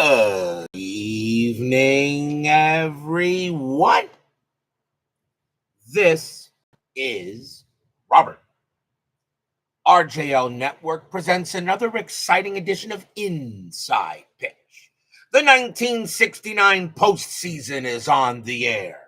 Good evening, everyone. This is Robert. RJL Network presents another exciting edition of Inside Pitch. The 1969 postseason is on the air.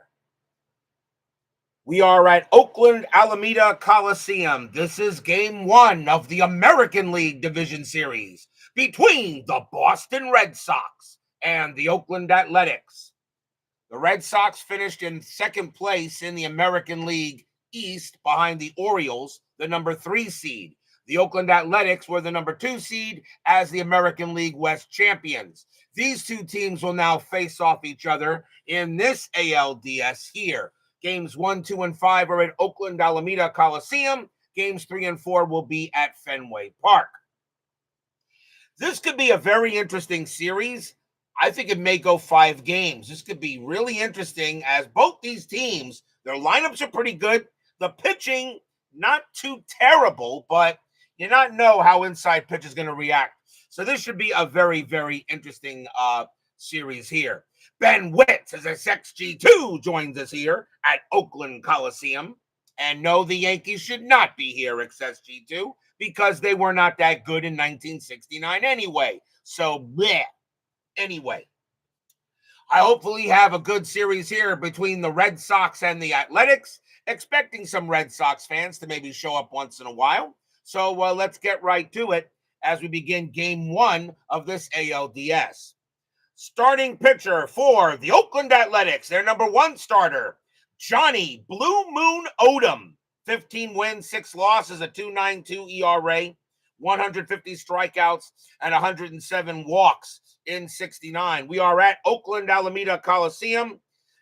We are at Oakland-Alameda Coliseum. This is Game 1 of the American League Division Series between the Boston Red Sox and the Oakland Athletics. The Red Sox finished in second place in the American League East behind the Orioles, the number 3 seed. The Oakland Athletics were the number 2 seed as the American League West champions. These two teams will now face off each other in this ALDS here. Games 1, 2, and 5 are at Oakland-Alameda Coliseum. Games 3 and 4 will be at Fenway Park. This could be a very interesting series. I think it may go 5 games. This could be really interesting as both these teams, their lineups are pretty good. The pitching, not too terrible, but you not know how Inside Pitch is going to react. So this should be a very, very interesting series here. Ben Witt, as XG2, joins us here at Oakland Coliseum. And no, the Yankees should not be here, XG2, because they were not that good in 1969 anyway. So, bleh. Anyway, I hopefully have a good series here between the Red Sox and the Athletics. Expecting some Red Sox fans to maybe show up once in a while. So let's get right to it as we begin Game 1 of this ALDS. Starting pitcher for the Oakland Athletics, their number 1 starter, Johnny Blue Moon Odom. 15 wins, 6 losses, a 2.92 ERA, 150 strikeouts, and 107 walks in 69. We are at Oakland-Alameda Coliseum,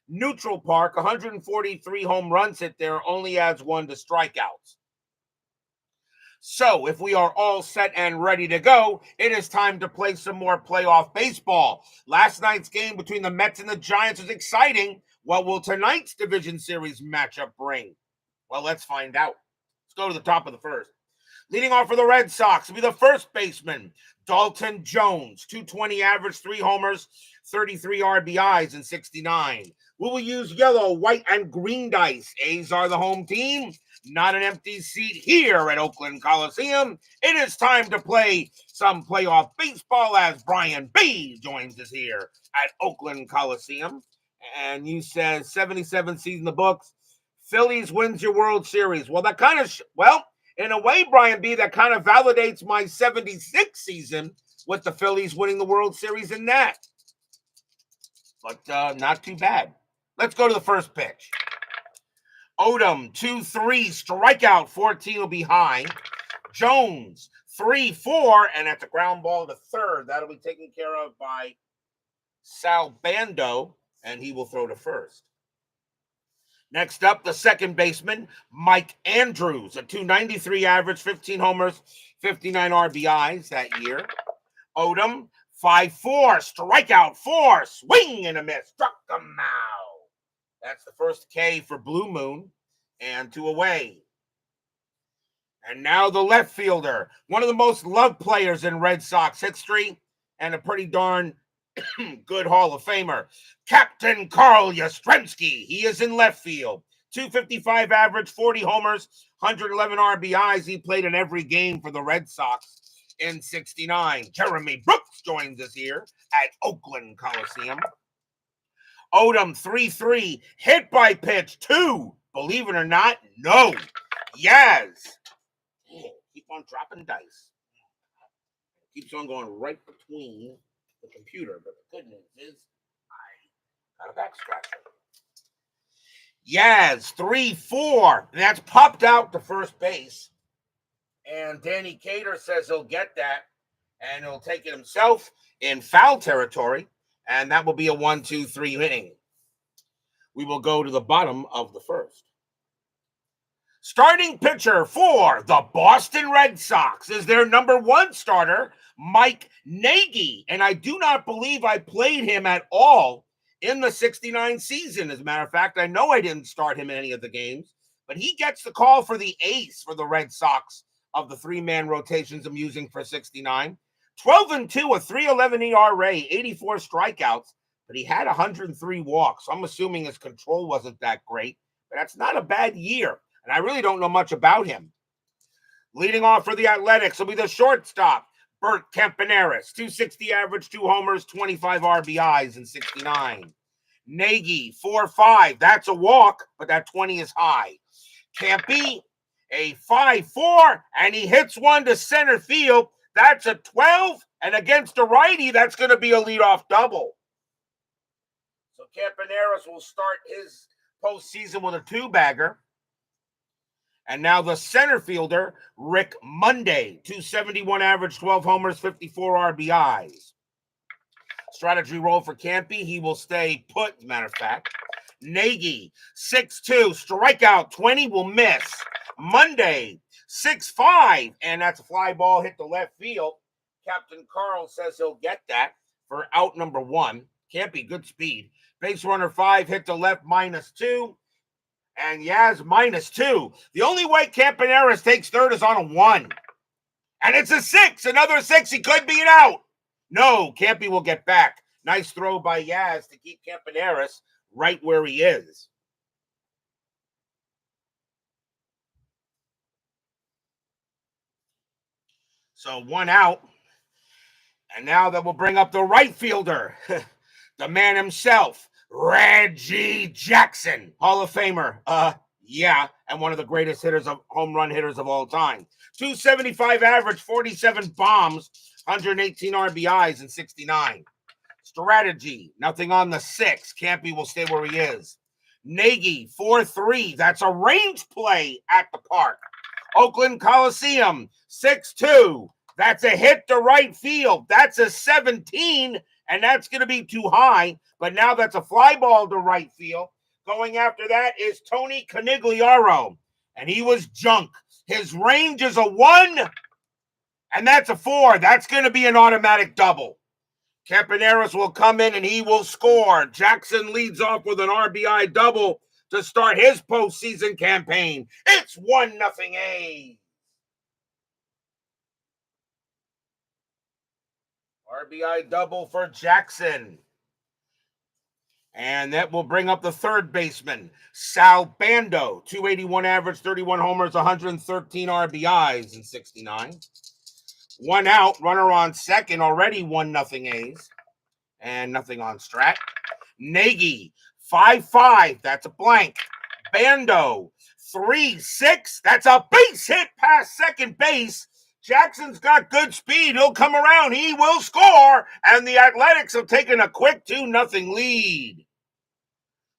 neutral park, 143 home runs hit there, only adds 1 to strikeouts. So, if we are all set and ready to go, it is time to play some more playoff baseball. Last night's game between the Mets and the Giants was exciting. What will tonight's division series matchup bring? Well, let's find out. Let's go to the top of the first. Leading off for the Red Sox will be the first baseman, Dalton Jones, 220 average, 3 homers, 33 RBIs in 69. We will use yellow, white, and green dice. A's are the home team. Not an empty seat here at Oakland Coliseum. It is time to play some playoff baseball as Brian B joins us here at Oakland Coliseum. And you said 77 season in the books. Phillies wins your World Series. Well, that kind of, in a way, Brian B, that kind of validates my 76 season with the Phillies winning the World Series in that. But not too bad. Let's go to the first pitch. Odom, 2-3, strikeout, 14 will be high. Jones, 3-4, and at the ground ball to third. That'll be taken care of by Sal Bando, and he will throw to first. Next up, the second baseman, Mike Andrews, a 293 average, 15 homers, 59 RBIs that year. Odom, 5-4, strikeout, 4, swing and a miss, struck him out. That's the first K for Blue Moon, and 2 away. And now the left fielder, one of the most loved players in Red Sox history, and a pretty darn good Hall of Famer, Captain Carl Yastrzemski. He is in left field. 255 average, 40 homers, 111 RBIs. He played in every game for the Red Sox in 69. Jeremy Brooks joins us here at Oakland Coliseum. Odom, 3-3, hit by pitch, 2. Believe it or not, no. Yes. Keep on dropping dice. Keeps on going right between the computer, but the good news is I got a back scratcher. Yaz, 3-4. That's popped out to first base. And Danny Cater says he'll get that, and he'll take it himself in foul territory, and that will be a 1-2-3 inning. We will go to the bottom of the first. Starting pitcher for the Boston Red Sox is their number 1 starter, Mike Nagy. And I do not believe I played him at all in the 69 season. As a matter of fact, I know I didn't start him in any of the games, but he gets the call for the ace for the Red Sox of the 3-man rotations I'm using for 69. 12-2, a 3.11 ERA, 84 strikeouts, but he had 103 walks. So I'm assuming his control wasn't that great, but that's not a bad year. And I really don't know much about him. Leading off for the Athletics will be the shortstop, Bert Campaneris, 260 average, 2 homers, 25 RBIs in 69. Nagy, 4.5. That's a walk, but that 20 is high. Campy, a 5.4, and he hits one to center field. That's a 12, and against a righty, that's going to be a leadoff double. So Campaneris will start his postseason with a 2-bagger. And now the center fielder, Rick Monday, 271 average, 12 homers, 54 RBIs. Strategy roll for Campy. He will stay put, as a matter of fact. Nagy, 6'2", strikeout, 20 will miss. Monday, 6'5", and that's a fly ball hit the left field. Captain Carl says he'll get that for out number 1. Campy, good speed. Base runner 5, hit to left, -2. And Yaz, -2. The only way Campaneris takes third is on a 1. And it's a 6. Another 6. He could be an out. No, Campy will get back. Nice throw by Yaz to keep Campaneris right where he is. So 1 out. And now that will bring up the right fielder, the man himself, Reggie Jackson, Hall of Famer. Yeah, and one of the greatest home run hitters of all time. 275 average, 47 bombs, 118 RBIs in 69. Strategy, nothing on the 6. Campy will stay where he is. Nagy, 4.3. That's a range play at the park. Oakland Coliseum, 6.2. That's a hit to right field. That's a 17, and that's going to be too high. But now that's a fly ball to right field. Going after that is Tony Conigliaro, and he was junk. His range is a 1, and that's a 4. That's going to be an automatic double. Campaneris will come in, and he will score. Jackson leads off with an RBI double to start his postseason campaign. It's 1-0 A's. RBI double for Jackson. And that will bring up the third baseman, Sal Bando, 281 average, 31 homers, 113 RBIs in 69. 1 out, runner on second, already 1-0 A's. And nothing on Strat. Nagy, 5.5, that's a blank. Bando, 3.6, that's a base hit past second base. Jackson's got good speed. He'll come around. He will score. And the Athletics have taken a quick 2-0 lead.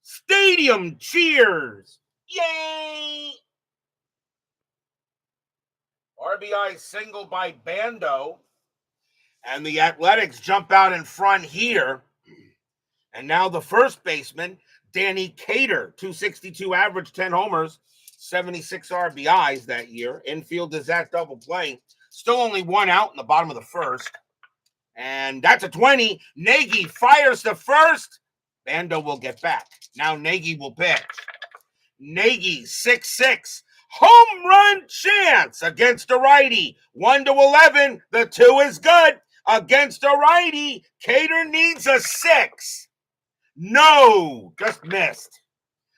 Stadium cheers. Yay! RBI single by Bando. And the Athletics jump out in front here. And now the first baseman, Danny Cater, 262 average, 10 homers, 76 RBIs that year. Infield is that double play. Still only 1 out in the bottom of the first. And that's a 20. Nagy fires to first. Bando will get back. Now Nagy will pitch. Nagy, 6'6". Home run chance against a righty. 1-11. The 2 is good. Against a righty, Cater needs a 6. No, just missed.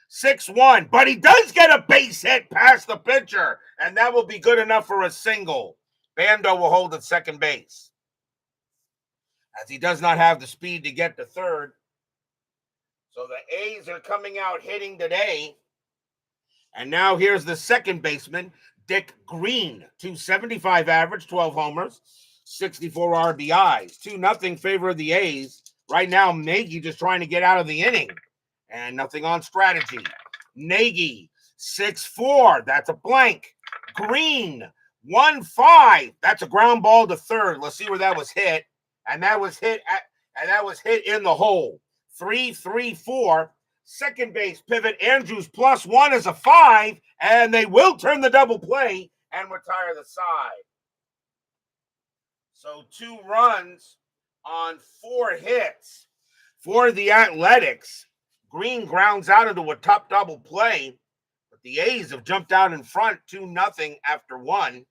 6-1, but he does get a base hit past the pitcher, and that will be good enough for a single. Bando will hold at second base, as he does not have the speed to get to third. So the A's are coming out hitting today. And now here's the second baseman, Dick Green, 275 average, 12 homers, 64 RBIs. 2-0 favor of the A's. Right now, Nagy just trying to get out of the inning. And nothing on strategy. Nagy, 6'4". That's a blank. Green, 1-5. That's a ground ball to third. Let's see where that was hit. And that was hit in the hole. 3-3-4. Second base pivot. Andrews +1 is a 5. And they will turn the double play and retire the side. So 2 runs on 4 hits for the Athletics. Green grounds out into a top double play, but the A's have jumped out in front 2-0 after 1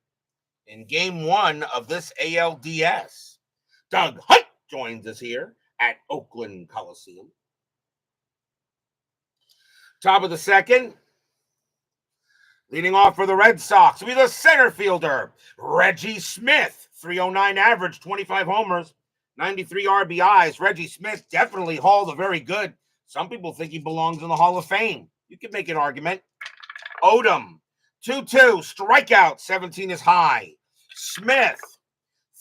in game 1 of this ALDS. Doug Hunt joins us here at Oakland Coliseum. Top of the second. Leading off for the Red Sox will be the center fielder, Reggie Smith. 309 average, 25 homers, 93 RBIs. Reggie Smith definitely Hall of Very Good. Some people think he belongs in the Hall of Fame. You can make an argument. Odom, 2-2, strikeout, 17 is high. Smith,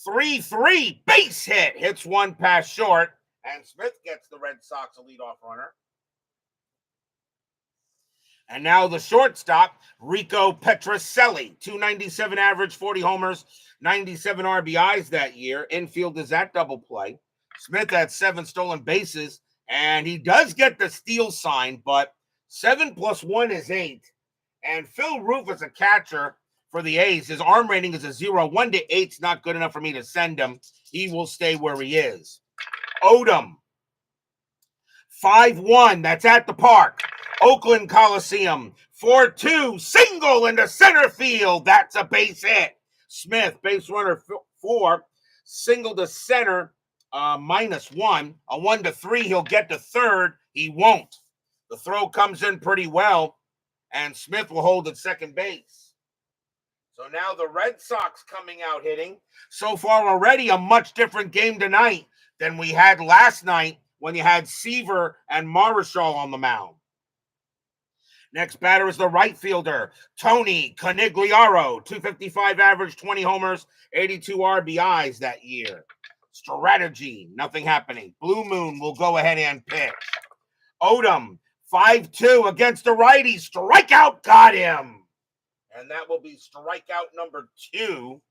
3-3, base hit, hits one past short, and Smith gets the Red Sox a leadoff runner. And now the shortstop, Rico Petrocelli, 297 average, 40 homers, 97 RBIs that year. Infield is at double play. Smith had 7 stolen bases, and he does get the steal sign, but 7 + 1 is 8. And Phil Roof is a catcher for the A's. His arm rating is a 0. 1 to 8 is not good enough for me to send him. He will stay where he is. Odom, 5-1. That's at the park. Oakland Coliseum, 4-2, single into center field. That's a base hit. Smith, base runner 4, single to center, -1. A 1-3, he'll get to third. He won't. The throw comes in pretty well, and Smith will hold at second base. So now the Red Sox coming out hitting. So far already a much different game tonight than we had last night when you had Seaver and Marichal on the mound. Next batter is the right fielder, Tony Conigliaro, 255 average, 20 homers, 82 RBIs that year. Strategy, nothing happening. Blue Moon will go ahead and pitch. Odom, 5-2 against the righty. Strikeout, got him. And that will be strikeout number 2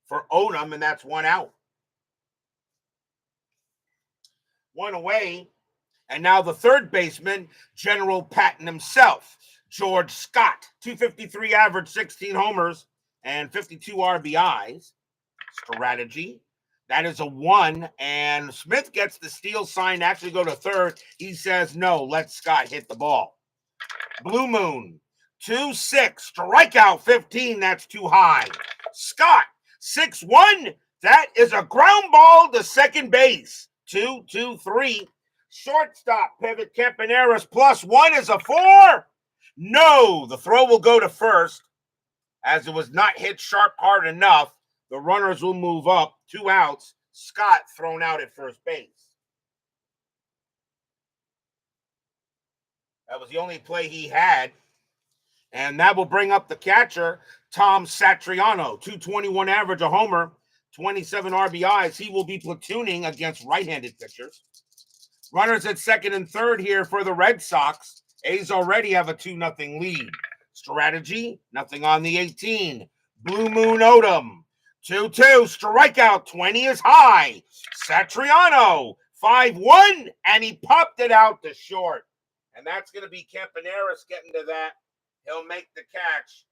for Odom, and that's 1 out. 1 away. And now the third baseman, General Patton himself, George Scott, 253 average, 16 homers, and 52 RBIs. Strategy, that is a 1, and Smith gets the steal sign to actually go to third. He says, no, let Scott hit the ball. Blue Moon, 2-6, strikeout 15, that's too high. Scott, 6-1, that is a ground ball to second base. 2-2-3. Shortstop pivot, Campaneris, +1 is a 4. No, the throw will go to first as it was not hit sharp hard enough. The runners will move up. 2 outs. Scott thrown out at first base. That was the only play he had. And that will bring up the catcher, Tom Satriano, 221 average, a homer, 27 RBIs. He will be platooning against right-handed pitchers. Runners at second and third here for the Red Sox. A's already have a 2-0 lead. Strategy, nothing on the 18. Blue Moon Odom, 2-2, strikeout, 20 is high. Satriano, 5-1, and he popped it out to short. And that's going to be Campaneris getting to that. He'll make the catch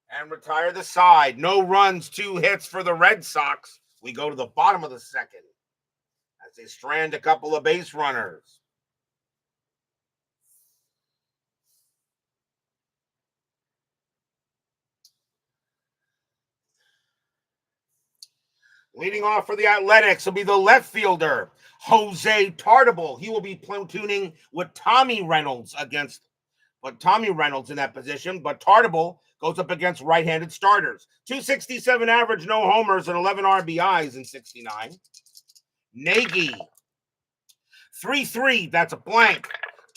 and retire the side. No runs, 2 hits for the Red Sox. We go to the bottom of the second as they strand a couple of base runners. Leading off for the Athletics will be the left fielder, Jose Tartabull. He will be platooning with Tommy Reynolds in that position, but Tartabull goes up against right-handed starters. 267 average, no homers, and 11 RBIs in 69. Nagy, 3-3, that's a blank.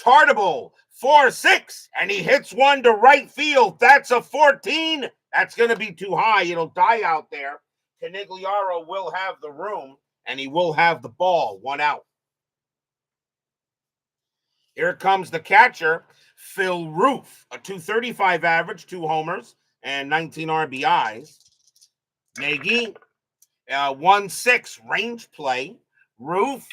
Tartabull, 4-6, and he hits one to right field. That's a 14. That's going to be too high. It'll die out there. Conigliaro will have the room, and he will have the ball. 1 out. Here comes the catcher, Phil Roof, a 235 average, 2 homers, and 19 RBIs. Nagy, 1-6 range play. Roof,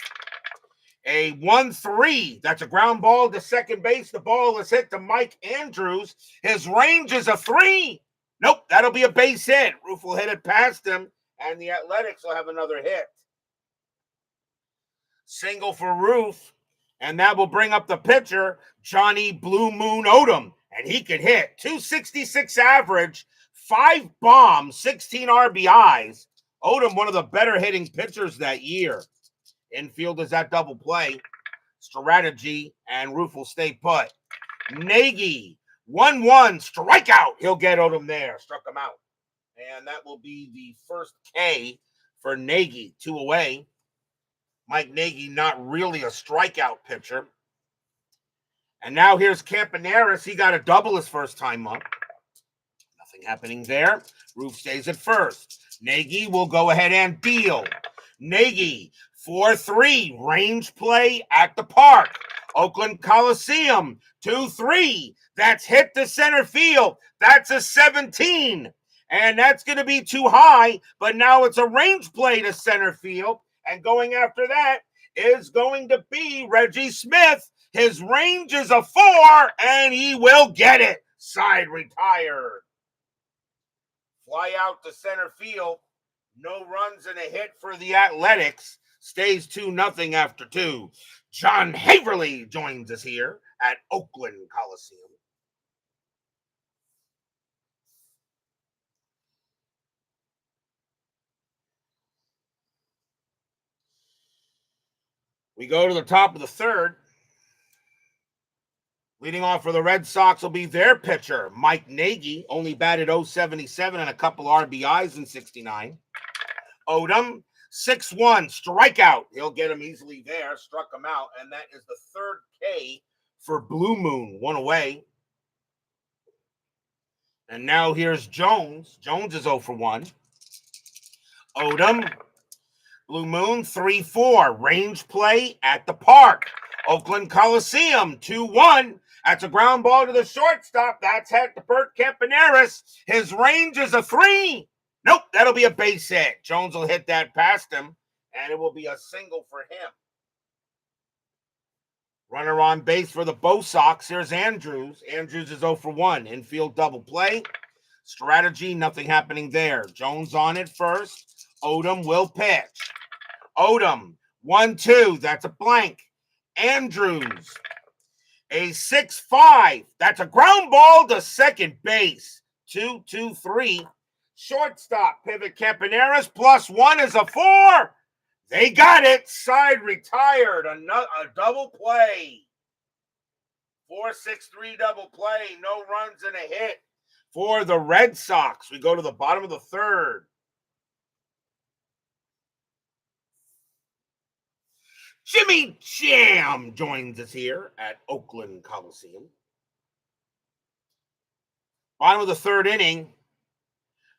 a 1-3. That's a ground ball to second base. The ball is hit to Mike Andrews. His range is a 3. Nope, that'll be a base hit. Roof will hit it past him, and the Athletics will have another hit. Single for Roof, and that will bring up the pitcher, Johnny Blue Moon Odom, and he can hit. 266 average, 5 bombs, 16 RBIs. Odom, one of the better hitting pitchers that year. Infield is at double play. Strategy, and Roof will stay put. Nagy, 1-1, strikeout. He'll get Odom there. Struck him out. And that will be the first K for Nagy, 2 away. Mike Nagy, not really a strikeout pitcher. And now here's Campaneris. He got a double his first time up. Nothing happening there. Roof stays at first. Nagy will go ahead and deal. Nagy, 4-3, range play at the park. Oakland Coliseum, 2-3. That's hit to center field. That's a 17. And that's going to be too high, but now it's a range play to center field. And going after that is going to be Reggie Smith. His range is a 4, and he will get it. Side retired. Fly out to center field. No runs and a hit for the Athletics. Stays 2-0 after 2. John Haverly joins us here at Oakland Coliseum. We go to the top of the third. Leading off for the Red Sox will be their pitcher, Mike Nagy, only batted .077 and a couple RBIs in 69. Odom, 6-1, strikeout. He'll get him easily there, struck him out, and that is the third K for Blue Moon, 1 away. And now here's Jones. Jones is 0 for 1. Odom, Blue Moon, 3-4, range play at the park. Oakland Coliseum, 2-1. That's a ground ball to the shortstop. That's hit to Bert Campaneris. His range is a 3. Nope, that'll be a base hit. Jones will hit that past him, and it will be a single for him. Runner on base for the Bo Sox. Here's Andrews. Andrews is 0 for 1. Infield double play. Strategy, nothing happening there. Jones on it first. Odom will pitch. Odom, 1-2. That's a blank. Andrews, a 6-5. That's a ground ball to second base. 2-2-3. Shortstop, pivot Campaneris, +1 is a 4. They got it. Side retired. A double play. 4-6-3 double play. No runs and a hit for the Red Sox. We go to the bottom of the third. Jimmy Jam joins us here at Oakland Coliseum. Bottom of the third inning.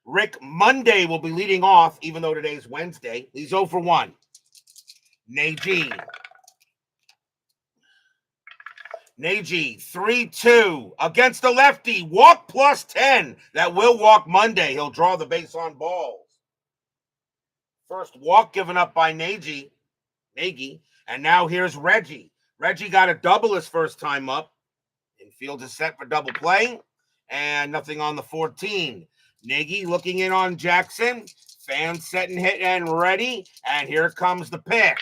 Rick Monday will be leading off, even though today's Wednesday. He's 0 for 1. Nagy. Nagy, 3-2 against the lefty. Walk +10. That will walk Monday. He'll draw the base on balls. First walk given up by Nagy. And now here's Reggie. Reggie got a double his first time up. Infield is set for double play. And nothing on the 14. Nagy looking in on Jackson. Fans set and hit and ready. And here comes the pitch.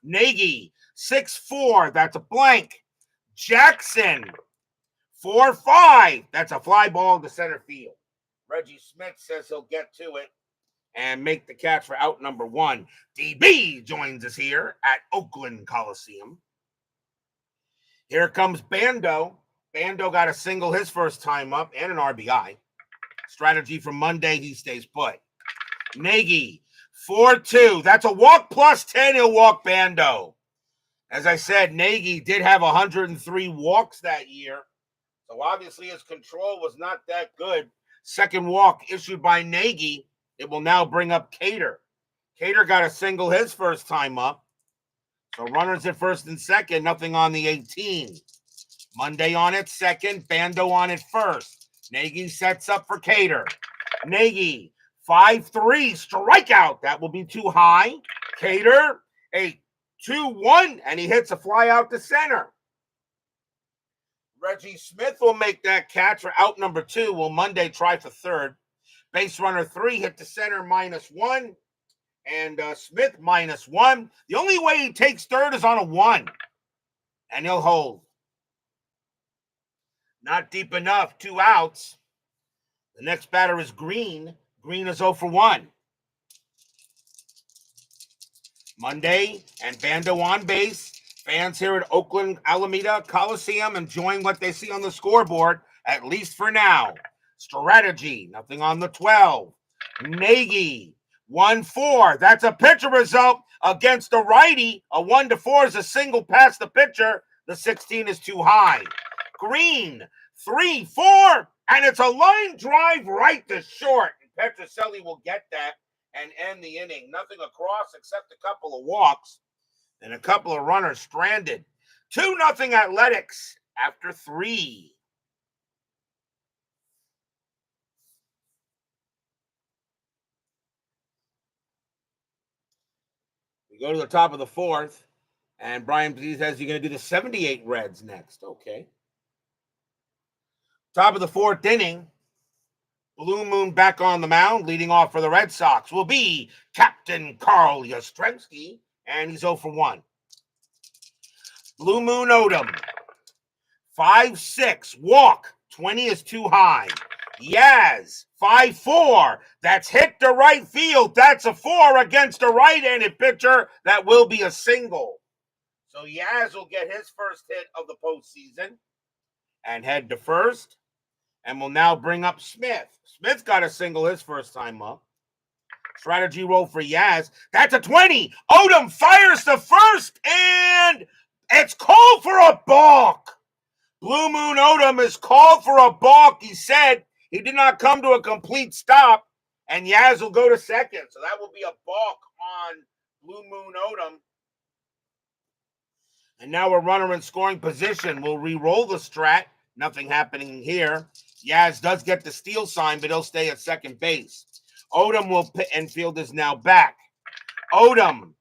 Nagy, 6-4. That's a blank. Jackson, 4-5. That's a fly ball to center field. Reggie Smith says he'll get to it and make the catch for out number 1. DB joins us here at Oakland Coliseum. Here comes Bando. Bando got a single his first time up and an RBI. Strategy for Monday, he stays put. Nagy, 4-2. That's a walk +10. He'll walk Bando. As I said, Nagy did have 103 walks that year. So obviously his control was not that good. Second walk issued by Nagy. It will now bring up Cater. Cater got a single his first time up. So runners at first and second, nothing on the 18. Monday on it second, Bando on it first. Nagy sets up for Cater. Nagy, 5-3, strikeout. That will be too high. Cater, a 2-1, and he hits a fly out to center. Reggie Smith will make that catch for out number 2. Will Monday try for third. Base runner 3 hit to center -1. And Smith -1. The only way he takes third is on a 1. And he'll hold. Not deep enough. 2 outs. The next batter is Green. Green is 0 for 1. Monday and Bando on base. Fans here at Oakland-Alameda Coliseum enjoying what they see on the scoreboard, at least for now. Strategy, nothing on the 12. Nagy, 1-4. That's a pitcher result against the righty. A 1-4 is a single past the pitcher. The 16 is too high. Green, 3-4, and it's a line drive right to short. Petrocelli will get that and end the inning. Nothing across except a couple of walks and a couple of runners stranded. 2-0 Athletics after 3. We go to the top of the 4th, and Brian says you're going to do the 78 Reds next. Okay. Top of the 4th inning. Blue Moon back on the mound, leading off for the Red Sox will be Captain Carl Yastrzemski, and he's 0-1. Blue Moon Odom, 5-6, walk, 20 is too high. Yaz, 5-4, that's hit to right field. That's a 4 against a right-handed pitcher. That will be a single. So Yaz will get his first hit of the postseason and head to first. And will now bring up Smith. Smith got a single his first time up. Strategy roll for Yaz. That's a 20. Odom fires to first, and it's called for a balk. Blue Moon Odom is called for a balk. He said he did not come to a complete stop, and Yaz will go to second. So that will be a balk on Blue Moon Odom. And now a runner in scoring position. We'll re-roll the strat. Nothing happening here. Yaz does get the steal sign, but he'll stay at second base. Odom will pit, and field is now back. Odom,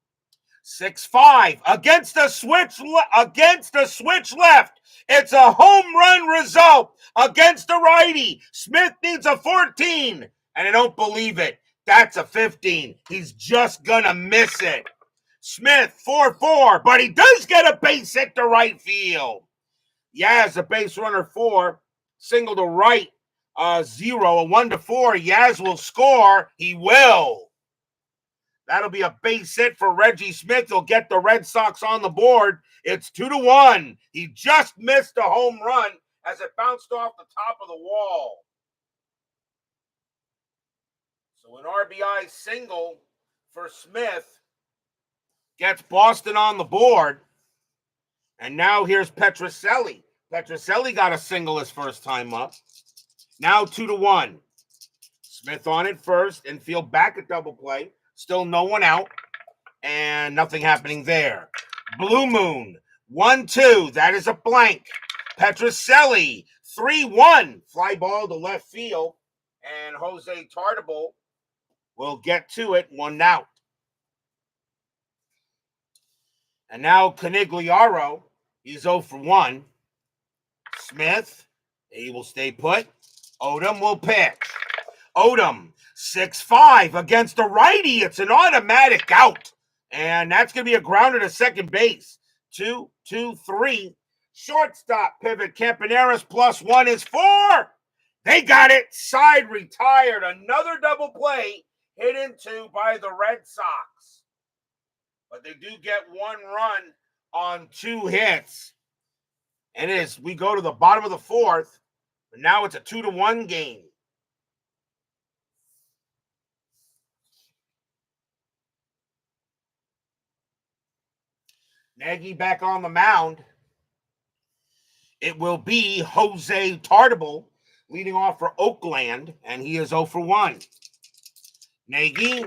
6-5 against the switch left. It's a home run result against the righty. Smith needs a 14, and I don't believe it. That's a 15. He's just gonna miss it. Smith, 4-4, but he does get a base hit to right field. Yaz, a base runner 4, single to right, 0, a 1-4. Yaz will score. He will. That'll be a base hit for Reggie Smith. He'll get the Red Sox on the board. It's 2-1. He just missed a home run as it bounced off the top of the wall. So an RBI single for Smith gets Boston on the board. And now here's Petrocelli. Petrocelli got a single his first time up. Now 2-1. Smith on it first, infield back at double play. Still no one out, and nothing happening there. Blue Moon, 1-2. That is a blank. Petrocelli, 3-1. Fly ball to left field, and Jose Tartable will get to it, 1 out. And now Canigliaro, he's 0-1. Smith, he will stay put. Odom will pitch. Odom, 6-5 against a righty. It's an automatic out. And that's going to be a grounder to second base. 2-2-3. Shortstop pivot. Campaneris +1 is 4. They got it. Side retired. Another double play hit into by the Red Sox. But they do get 1 run on 2 hits. And we go to the bottom of the 4th, but now it's a 2-1 game. Nagy back on the mound. It will be Jose Tartable leading off for Oakland, and he is 0-1. Nagy,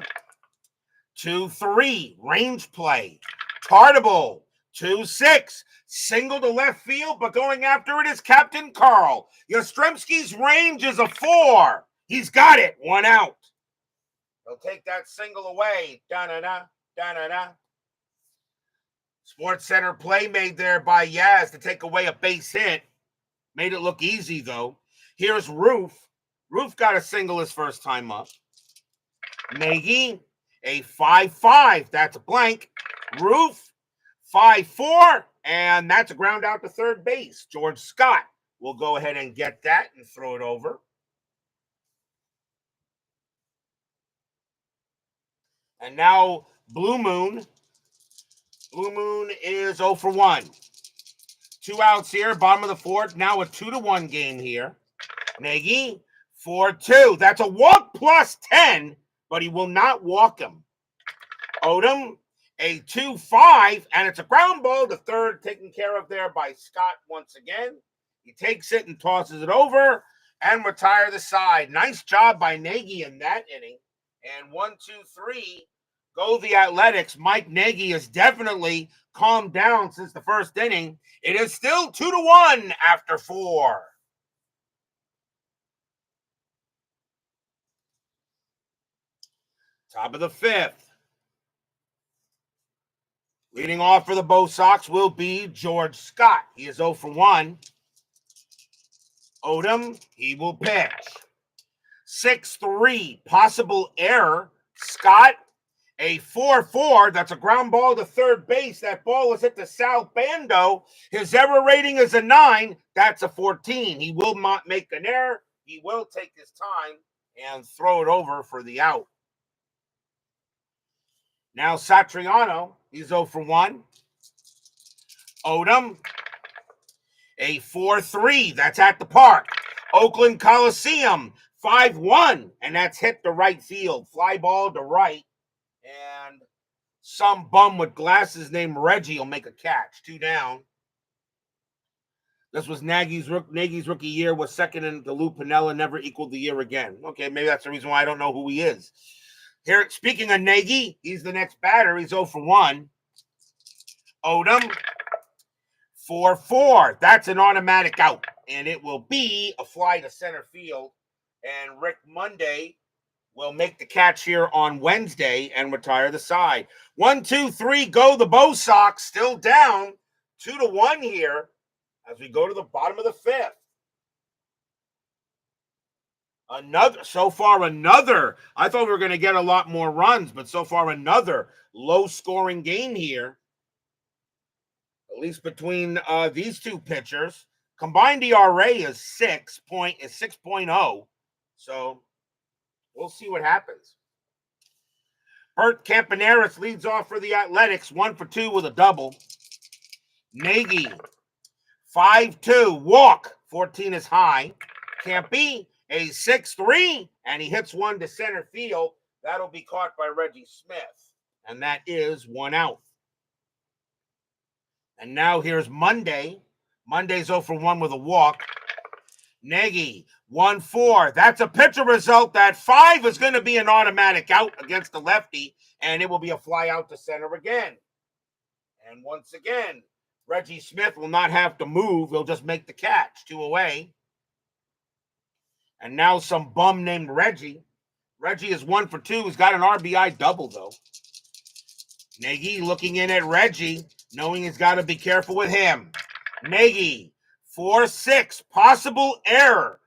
2-3, range play. Tartable, 2-6. Single to left field, but going after it is Captain Carl. Yastrzemski's range is a 4. He's got it. 1 out. He'll take that single away. Da-da-da, da-da-da. Sports Center play made there by Yaz to take away a base hit. Made it look easy, though. Here's Roof. Roof got a single his first time up. Nagy, a 5-5. That's a blank. Roof, 5-4. And that's a ground out to third base. George Scott will go ahead and get that and throw it over. And now Blue Moon Blue Moon is 0 for 1. 2 outs here, bottom of the fourth. Now a 2-1 game here. Nagy, 4-2. That's a walk plus 10, but he will not walk him. Odom, a 2-5, and it's a ground ball. The third taken care of there by Scott once again. He takes it and tosses it over and retire the side. Nice job by Nagy in that inning. And 1, 2, 3, go the Athletics. Mike Nagy has definitely calmed down since the first inning. It is still 2-1 after 4. Top of the fifth. Leading off for the Bo Sox will be George Scott. He is 0 for 1. Odom, he will pitch. 6-3, possible error. Scott, a 4-4. That's a ground ball to third base. That ball is hit the South Bando. His error rating is a 9. That's a 14. He will not make an error. He will take his time and throw it over for the out. Now Satriano, he's 0 for 1. Odom, a 4-3. That's at the park. Oakland Coliseum, 5-1. And that's hit to right field. Fly ball to right. And some bum with glasses named Reggie will make a catch. 2 down. This was Nagy's rookie year. Was second in the Lou Piniella. Never equaled the year again. Okay, maybe that's the reason why I don't know who he is. Here, speaking of Nagy, he's the next batter. He's 0 for 1. Odom, 4-4. That's an automatic out. And it will be a fly to center field. And Rick Monday will make the catch here on Wednesday and retire the side. 1, 2, 3, go the Bo Sox. Still down 2-1 here as we go to the bottom of the fifth. Another, I thought we were going to get a lot more runs, but so far another low-scoring game here, at least between these two pitchers. Combined ERA is 6.0, so we'll see what happens. Bert Campaneris leads off for the Athletics, 1 for 2 with a double. Nagy, 5-2, walk, 14 is high. Campy, a 6-3, and he hits one to center field. That'll be caught by Reggie Smith, and that is 1 out. And now here's Monday. Monday's 0 for 1 with a walk. Nagy, 1-4. That's a pitcher result. That 5 is going to be an automatic out against the lefty, and it will be a fly out to center again. And once again, Reggie Smith will not have to move. He'll just make the catch. 2 away. And now some bum named Reggie. Reggie is 1 for 2. He's got an RBI double, though. Nagy looking in at Reggie, knowing he's got to be careful with him. Nagy, 4-6, possible error.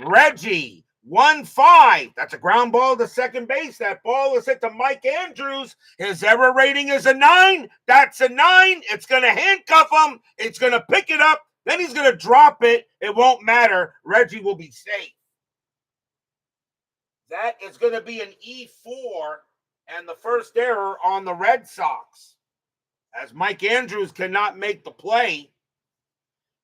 Reggie, 1-5. That's a ground ball to second base. That ball is hit to Mike Andrews. His error rating is a 9. That's a 9. It's going to handcuff him. It's going to pick it up. Then he's going to drop it. It won't matter. Reggie will be safe. That is going to be an E4 and the first error on the Red Sox, as Mike Andrews cannot make the play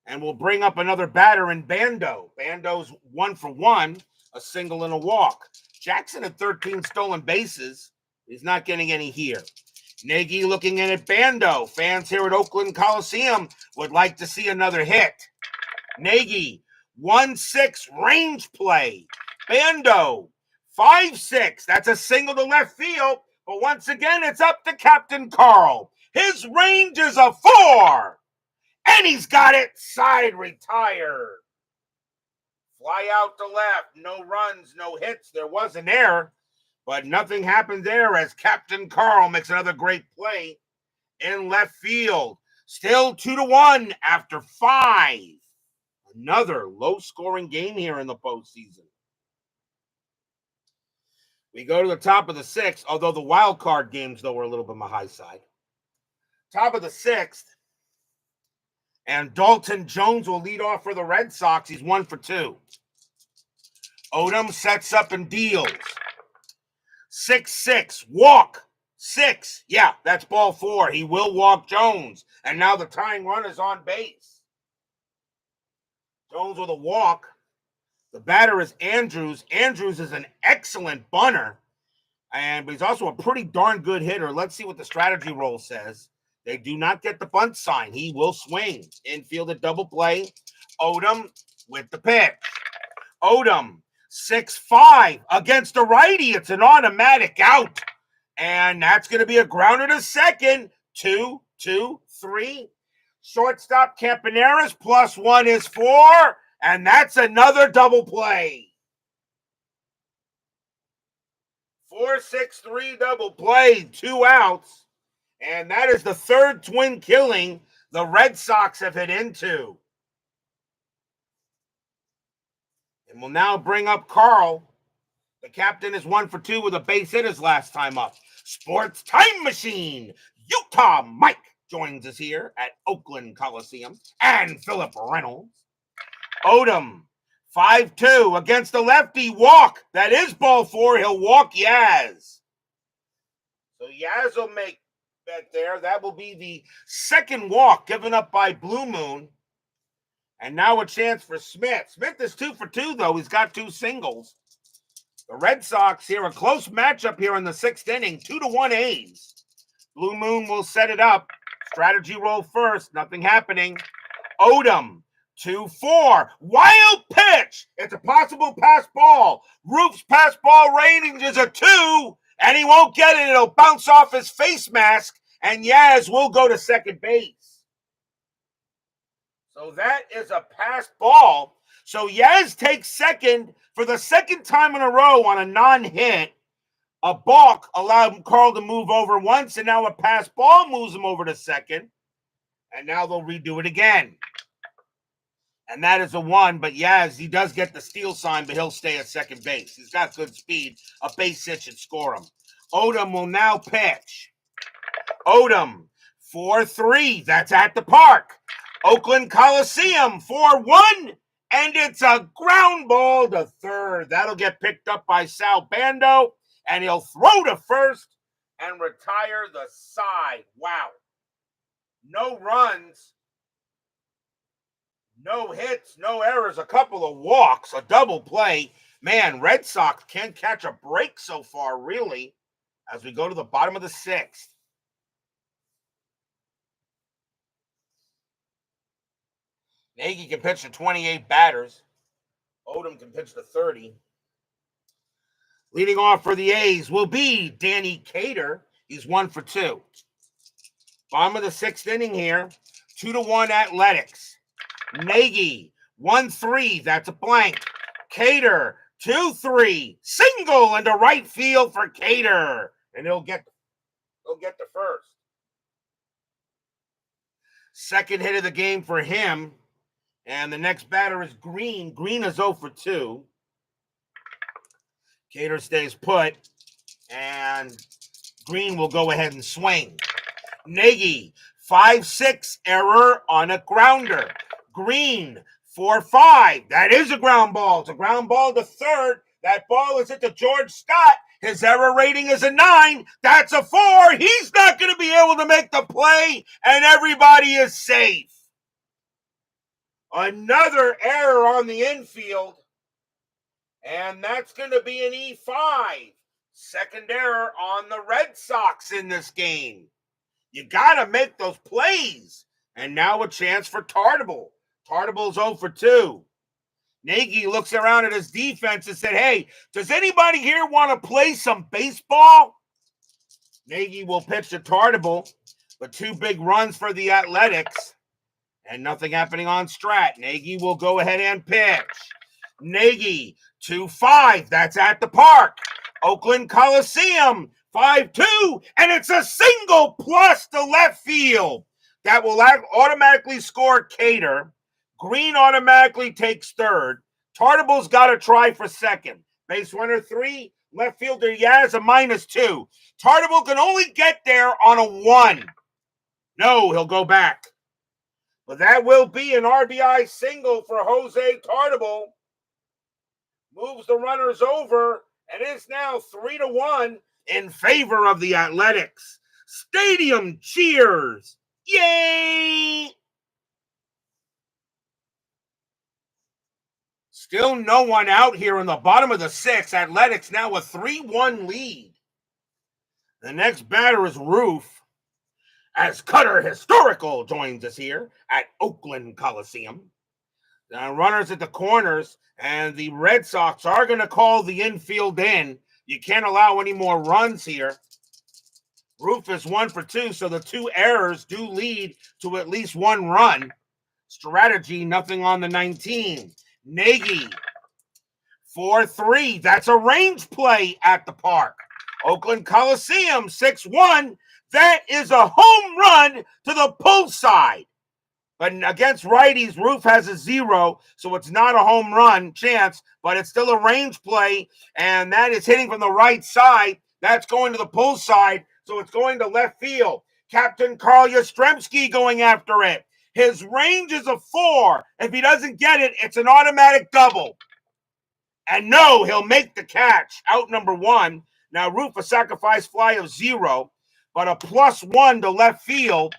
and will bring up another batter in Bando. Bando's 1 for 1, a single and a walk. Jackson had 13 stolen bases. He's not getting any here. Nagy looking in at Bando. Fans here at Oakland Coliseum would like to see another hit. Nagy, 1-6 range play. Bando, 5-6. That's a single to left field. But once again, it's up to Captain Carl. His range is a 4. And he's got it. Side retired. Fly out to left. No runs, no hits. There was an error, but nothing happened there as Captain Carl makes another great play in left field. Still 2-1 after 5. Another low-scoring game here in the postseason. We go to the top of the 6th, although the wild card games, though, were a little bit on the high side. Top of the 6th, and Dalton Jones will lead off for the Red Sox. He's 1 for 2. Odom sets up and deals. 6-6, walk. 6. Yeah, that's ball 4. He will walk Jones. And now the tying run is on base. Jones with a walk. The batter is Andrews. Andrews is an excellent bunter. But he's also a pretty darn good hitter. Let's see what the strategy roll says. They do not get the bunt sign. He will swing. Infield at double play. Odom with the pitch. Odom, 6-5 against the righty. It's an automatic out. And that's going to be a grounder to second. 2-2-3. Shortstop Campaneris +1 is 4. And that's another double play. 4-6-3 double play. 2 outs. And that is the third twin killing the Red Sox have hit into. And we'll now bring up Carl. The captain is 1 for 2 with a base hit his last time up. Sports Time Machine. Utah Mike joins us here at Oakland Coliseum. And Philip Reynolds. Odom, 5-2 against the lefty. Walk. That is ball 4. He'll walk Yaz. So Yaz will make bet there. That will be the second walk given up by Blue Moon. And now a chance for Smith. Smith is 2 for 2, though. He's got 2 singles. The Red Sox here, a close matchup here in the 6th inning. 2-1 A's. Blue Moon will set it up. Strategy roll first. Nothing happening. Odom, 2-4. Wild pitch. It's a possible pass ball. Roof's pass ball rating is a 2, and he won't get it. It'll bounce off his face mask, and Yaz will go to second base. So that is a pass ball. So Yaz takes second for the second time in a row on a non-hit. A balk allowed Carl to move over once, and now a pass ball moves him over to second. And now they'll redo it again. And that is a 1, but Yaz, he does get the steal sign, but he'll stay at second base. He's got good speed. A base hit should score him. Odom will now pitch. Odom, 4-3. That's at the park. Oakland Coliseum, 4-1. And it's a ground ball to third. That'll get picked up by Sal Bando, and he'll throw to first and retire the side. Wow. No runs, no hits, no errors, a couple of walks, a double play. Man, Red Sox can't catch a break so far, really, as we go to the bottom of the 6th. Nagy can pitch to 28 batters. Odom can pitch to 30. Leading off for the A's will be Danny Cater. He's 1 for 2. Bottom of the 6th inning here. 2-1 Athletics. Nagy, 1-3. That's a blank. Cater, 2-3. Single into right field for Cater. And he'll get the first. Second hit of the game for him. And the next batter is Green. Green is 0 for 2. Cater stays put. And Green will go ahead and swing. Nagy, 5-6 error on a grounder. Green, 4-5. That is a ground ball. It's a ground ball to third. That ball is hit to George Scott. His error rating is a 9. That's a 4. He's not going to be able to make the play, and everybody is safe. Another error on the infield, and that's going to be an E5. Second error on the Red Sox in this game. You got to make those plays. And now a chance for Tartable. Tartable's 0 for 2. Nagy looks around at his defense and said, hey, does anybody here want to play some baseball? Nagy will pitch to Tartable, but 2 big runs for the Athletics. And nothing happening on Strat. Nagy will go ahead and pitch. Nagy, 2-5. That's at the park. Oakland Coliseum, 5-2. And it's a single plus to left field. That will automatically score Cater. Green automatically takes third. Tartable's got to try for second. Base runner 3. Left fielder Yaz a -2. Tartable can only get there on a 1. No, he'll go back. But that will be an RBI single for Jose Tartable. Moves the runners over, and it's now 3-1. in favor of the Athletics. Stadium cheers. Yay! Still no one out here in the bottom of the sixth. Athletics now a 3-1 lead. The next batter is Roof, as Cutter Historical joins us here at Oakland Coliseum. Now runners at the corners, and the Red Sox are going to call the infield in. You can't allow any more runs here. Roof is 1 for 2, so the 2 errors do lead to at least 1 run. Strategy, nothing on the 19. Nagy, 4-3. That's a range play at the park. Oakland Coliseum, 6-1. That is a home run to the pull side. But against righties, Roof has a 0, so it's not a home run chance, but it's still a range play, and that is hitting from the right side. That's going to the pull side, so it's going to left field. Captain Carl Yastrzemski going after it. His range is a 4. If he doesn't get it, it's an automatic double. And no, he'll make the catch. Out number 1. Now, Roof, a sacrifice fly of 0, but a +1 to left field.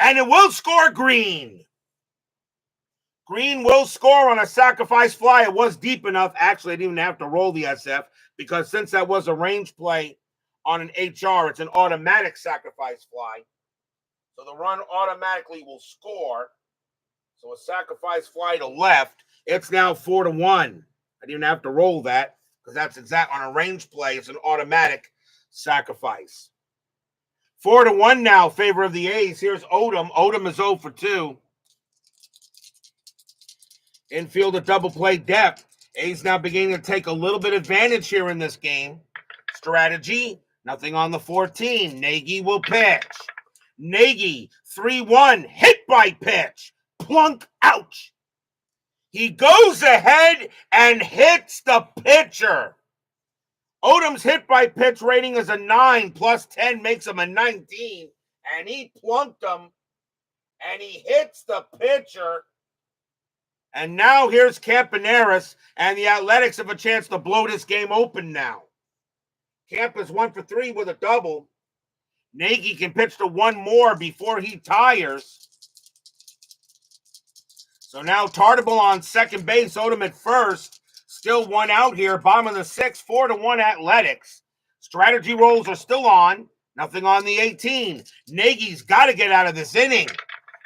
And it will score Green. Green will score on a sacrifice fly. It was deep enough. Actually, I didn't even have to roll the SF because since that was a range play on an HR, it's an automatic sacrifice fly. So the run automatically will score. So a sacrifice fly to left. It's now 4-1. I didn't have to roll that because that's exact on a range play. It's an automatic sacrifice. 4-1 now, favor of the A's. Here's Odom. Odom is 0 for 2. Infield at double play depth. A's now beginning to take a little bit advantage here in this game. Strategy, nothing on the 14. Nagy will pitch. Nagy, 3-1, hit by pitch. Plunk, ouch. He goes ahead and hits the pitcher. Odom's hit by pitch rating is a 9, +10 makes him a 19, and he plunked him, and he hits the pitcher. And now here's Campaneris, and the Athletics have a chance to blow this game open now. Camp is 1 for 3 with a double. Nagy can pitch to 1 more before he tires. So now Tartable on second base, Odom at first. Still 1 out here, bottom of the 6th, 4-1 Athletics. Strategy rolls are still on. Nothing on the 18. Nagy's got to get out of this inning.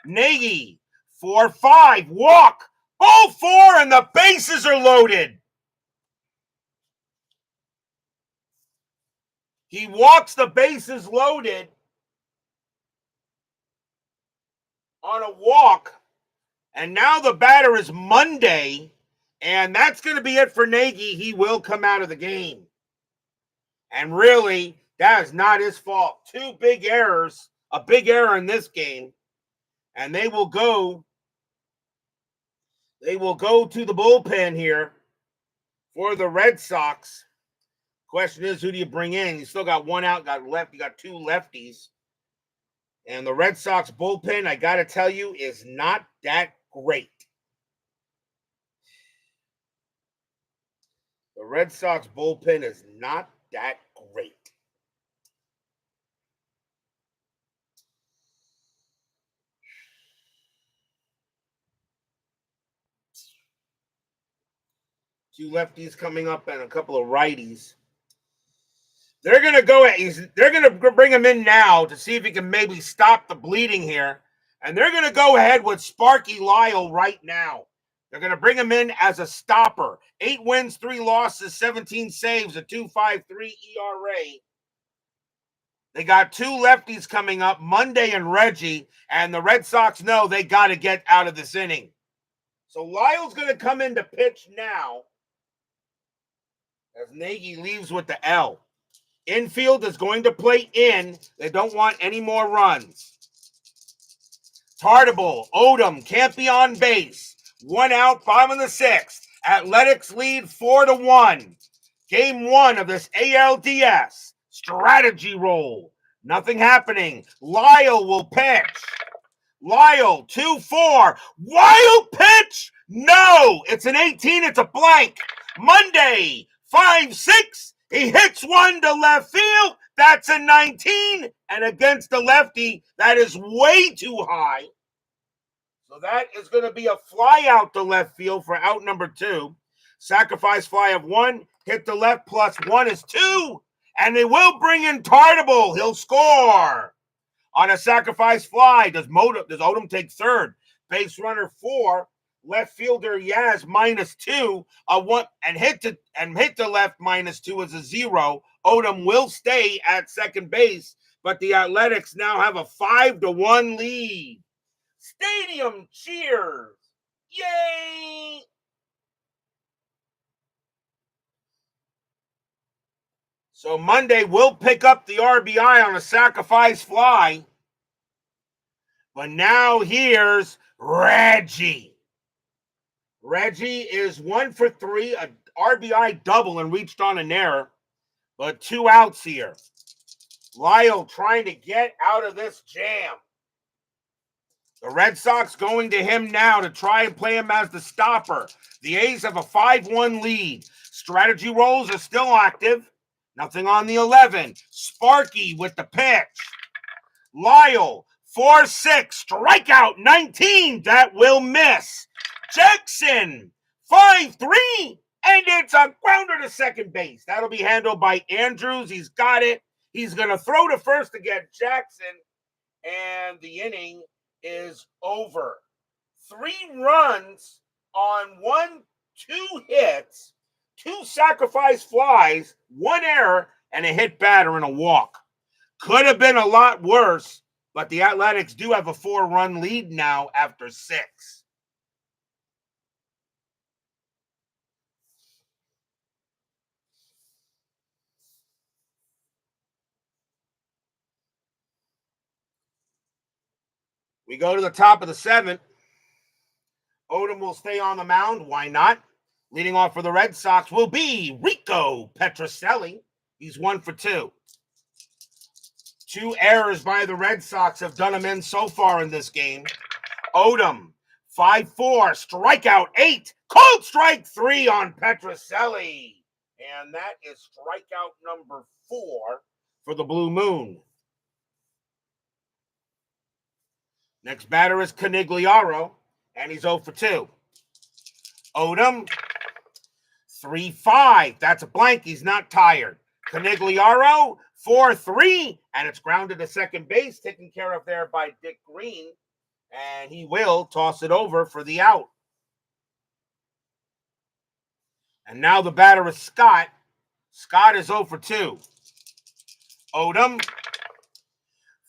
Nagy, 4-5, walk. Ball 4, and the bases are loaded. He walks, the bases loaded on a walk. And now the batter is Monday. And that's going to be it for Nagy. He will come out of the game. And really, that is not his fault. 2 big errors, a big error in this game. And they will go to the bullpen here for the Red Sox. Question is, who do you bring in? You still got 1 out, you got 2 lefties. And the Red Sox bullpen, I got to tell you, is not that great. The Red Sox bullpen is not that great. Two lefties coming up and a couple of righties. They're going to bring him in now to see if he can maybe stop the bleeding here. And they're going to go ahead with Sparky Lyle right now. They're going to bring him in as a stopper. 8 wins, 3 losses, 17 saves, a 2.53 ERA. They got 2 lefties coming up, Monday and Reggie, and the Red Sox know they got to get out of this inning. So Lyle's going to come in to pitch now as Nagy leaves with the L. Infield is going to play in. They don't want any more runs. Tartable, Odom can't be on base. 1 out, bottom of the 6th. Athletics lead 4-1. Game 1 of this ALDS. Strategy roll. Nothing happening. Lyle will pitch. Lyle, 2-4. Wild pitch? No! It's an 18. It's a blank. Monday, 5-6. He hits one to left field. That's a 19. And against the lefty, that is way too high. So that is going to be a fly out to left field for out number 2. Sacrifice fly of 1. Hit the left plus 1 is 2. And they will bring in Tartable. He'll score. On a sacrifice fly, does Odom take third? Base runner 4. Left fielder Yaz -2. Hit the left -2 is a 0. Odom will stay at second base, but the Athletics now have a 5-1 lead. Stadium cheers. Yay! So Monday will pick up the RBI on a sacrifice fly. But now here's Reggie. Reggie is 1 for 3, a RBI double and reached on an error, but 2 outs here. Lyle trying to get out of this jam. The Red Sox going to him now to try and play him as the stopper. The A's have a 5-1 lead. Strategy rolls are still active. Nothing on the 11. Sparky with the pitch. Lyle, 4-6, strikeout 19. That will miss. Jackson, 5-3, and it's a grounder to second base. That'll be handled by Andrews. He's got it. He's going to throw to first to get Jackson, and the inning is over. 3 runs on 2 hits, 2 sacrifice flies, 1 error, and a hit batter and a walk. Could have been a lot worse, but the Athletics do have a 4-run lead now after 6. We go to the top of the 7th. Odom will stay on the mound. Why not? Leading off for the Red Sox will be Rico Petrocelli. He's 1 for 2. 2 errors by the Red Sox have done him in so far in this game. Odom, 5-4, strikeout 8, cold strike 3 on Petrocelli. And that is strikeout number 4 for the Blue Moon. Next batter is Canigliaro, and he's 0 for 2. Odom, 3-5. That's a blank. He's not tired. Canigliaro, 4-3, and it's grounded to second base, taken care of there by Dick Green, and he will toss it over for the out. And now the batter is Scott. Scott is 0 for 2. Odom,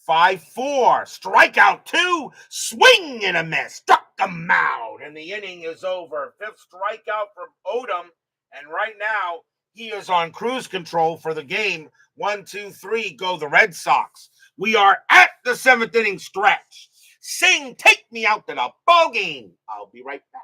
5-4, strikeout 2, swing and a miss, struck him out, and the inning is over. 5th strikeout from Odom, and right now he is on cruise control for the game. 1, 2, 3, go the Red Sox. We are at the 7th inning stretch. Sing, take me out to the ball game. I'll be right back.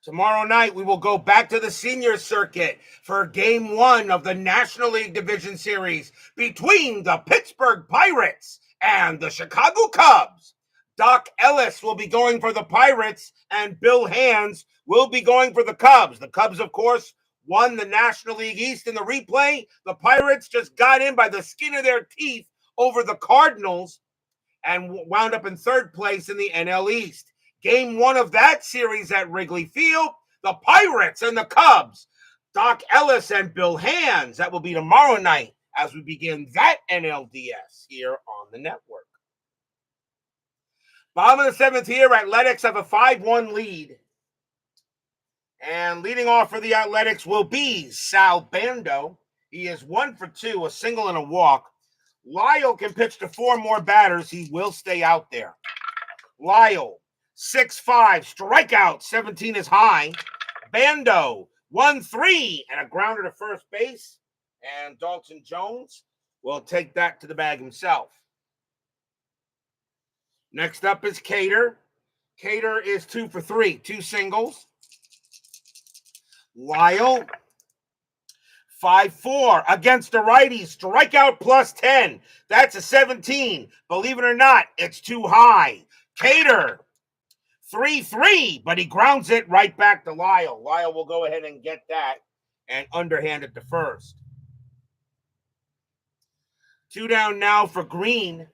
Tomorrow night, we will go back to the senior circuit for Game 1 of the National League Division Series between the Pittsburgh Pirates and the Chicago Cubs. Doc Ellis will be going for the Pirates, and Bill Hands will be going for the Cubs. The Cubs, of course, won the National League East in the replay. The Pirates just got in by the skin of their teeth over the Cardinals and wound up in 3rd place in the NL East. Game 1 of that series at Wrigley Field, the Pirates and the Cubs. Doc Ellis and Bill Hands. That will be tomorrow night as we begin that NLDS here on the network. Bottom of the 7th here, Athletics have a 5-1 lead. And leading off for the Athletics will be Sal Bando. He is 1 for 2, a single and a walk. Lyle can pitch to 4 more batters. He will stay out there. Lyle, 6-5, strikeout, 17 is high. Bando, 1-3, and a grounder to first base. And Dalton Jones will take that to the bag himself. Next up is Cater. Cater is 2 for 3, 2 singles. Lyle, 5-4 against the righties. Strikeout plus 10. That's a 17. Believe it or not, it's too high. Cater, 3-3, but he grounds it right back to Lyle. Lyle will go ahead and get that and underhand it to first. 2 down now for Green.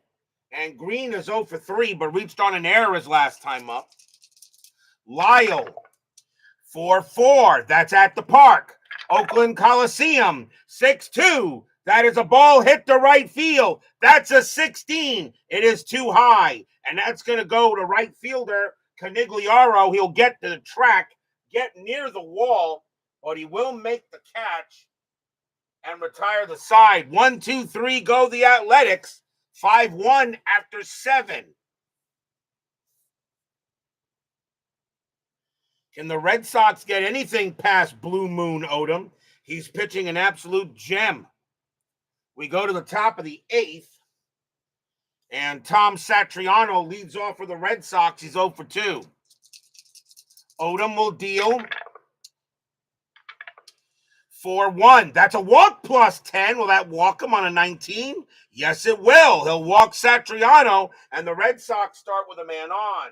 And Green is 0 for 3, but reached on an error his last time up. Lyle, 4-4. That's at the park. Oakland Coliseum, 6-2. That is a ball hit to right field. That's a 16. It is too high. And that's going to go to right fielder Canigliaro. He'll get to the track, get near the wall, but he will make the catch and retire the side. 1, 2, 3, go the Athletics. 5-1 after 7. Can the Red Sox get anything past Blue Moon Odom? He's pitching an absolute gem. We go to the top of the 8th, and Tom Satriano leads off for the Red Sox. He's 0 for 2. Odom will deal 4-1. That's a walk plus 10. Will that walk him on a 19? Yes, it will. He'll walk Satriano, and the Red Sox start with a man on.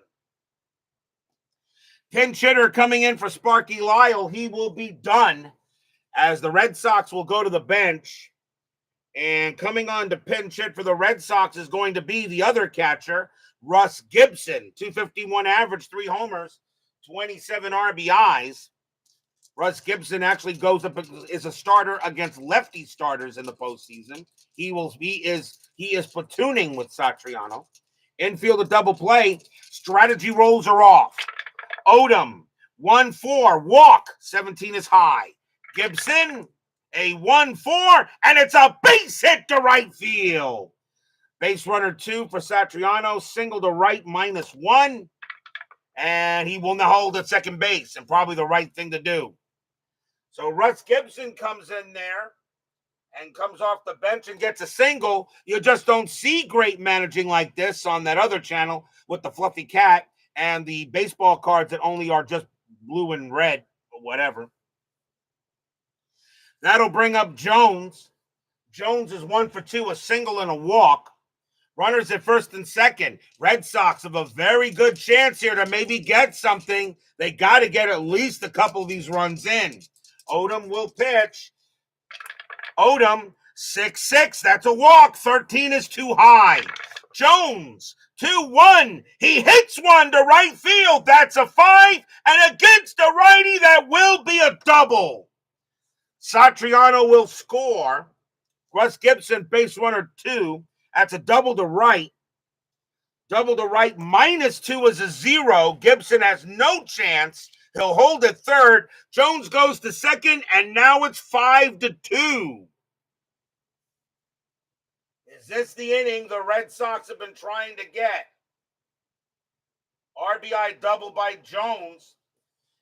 Pinch hitter coming in for Sparky Lyle. He will be done as the Red Sox will go to the bench. And coming on to pinch hit for the Red Sox is going to be the other catcher, Russ Gibson. 251 average, 3 homers, 27 RBIs. Russ Gibson actually goes up is a starter against lefty starters in the postseason. He is platooning with Satriano. Infield a double play. Strategy rolls are off. Odom, 1-4, walk, 17 is high. Gibson, a 1-4, and it's a base hit to right field. Base runner 2 for Satriano, single to right, -1, and he will now hold at second base, and probably the right thing to do. So Russ Gibson comes in there and comes off the bench and gets a single. You just don't see great managing like this on that other channel with the fluffy cat and the baseball cards that only are just blue and red or whatever. That'll bring up Jones. Jones is 1 for 2, a single and a walk. Runners at first and second. Red Sox have a very good chance here to maybe get something. They got to get at least a couple of these runs in. Odom will pitch. Odom, 6-6. That's a walk. 13 is too high. Jones, 2-1. He hits one to right field. That's a 5. And against a righty, that will be a double. Satriano will score. Russ Gibson, base runner 2. That's a double to right. Double to right, -2 is a 0. Gibson has no chance. He'll hold at third. Jones goes to second, and now it's 5-2. Is this the inning the Red Sox have been trying to get? RBI double by Jones.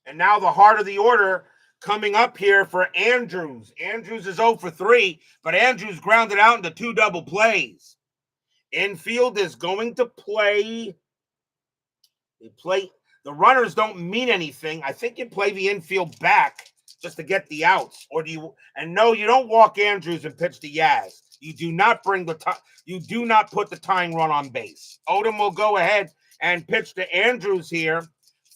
And now the heart of the order coming up here for Andrews. Andrews is 0 for 3, but Andrews grounded out into 2 double plays. Infield is going to play. The runners don't mean anything. I think you play the infield back just to get the outs. Or do you? And no, you don't walk Andrews and pitch to Yaz. You do not you do not put the tying run on base. Odom will go ahead and pitch to Andrews here.